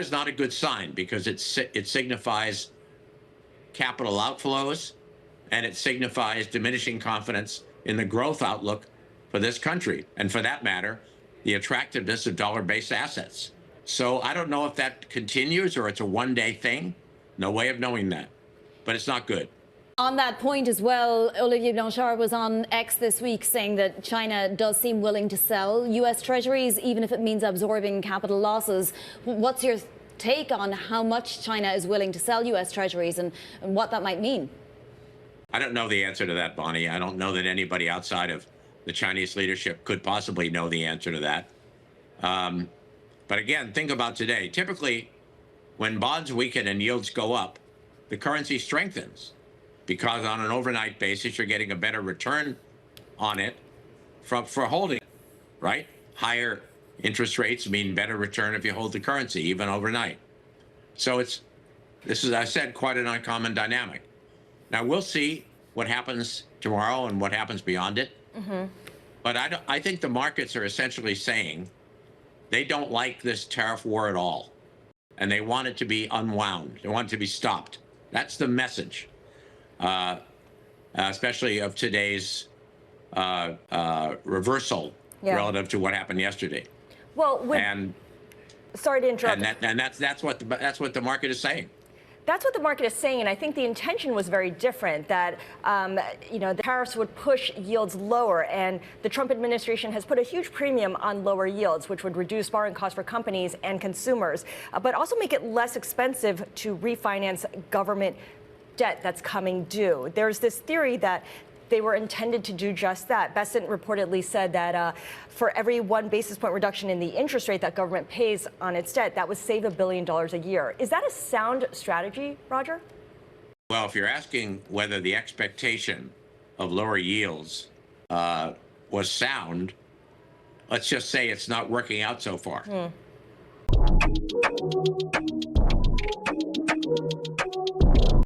is not a good sign because it signifies capital outflows and it signifies diminishing confidence in the growth outlook for this country, and for that matter, the attractiveness of dollar-based assets. So I don't know if that continues or it's a one-day thing. No way of knowing that, but it's not good. On that point as well, Olivier Blanchard was on X this week saying that China does seem willing to sell U.S. Treasuries, even if it means absorbing capital losses. What's your take on how much China is willing to sell U.S. Treasuries and what that might mean? I don't know the answer to that, Bonnie. I don't know that anybody outside of the Chinese leadership could possibly know the answer to that. But again, think about today. Typically, when bonds weaken and yields go up, the currency strengthens because on an overnight basis, you're getting a better return on it for holding it, right? Higher interest rates mean better return if you hold the currency, even overnight. So this is, as I said, quite an uncommon dynamic. Now, we'll see what happens tomorrow and what happens beyond it. Mm-hmm. But I think the markets are essentially saying they don't like this tariff war at all. And they want it to be unwound. They want it to be stopped. That's the message, especially of today's reversal relative to what happened yesterday. Well, sorry to interrupt. And that's what the market is saying. That's what the market is saying, and I think the intention was very different, that the tariffs would push yields lower, and the Trump administration has put a huge premium on lower yields, which would reduce borrowing costs for companies and consumers, but also make it less expensive to refinance government debt that's coming due. There's this theory that they were intended to do just that. Bessent reportedly said that for every 1 basis point reduction in the interest rate that government pays on its debt, that would save $1 billion a year. Is that a sound strategy, Roger? Well, if you're asking whether the expectation of lower yields was sound, let's just say it's not working out so far.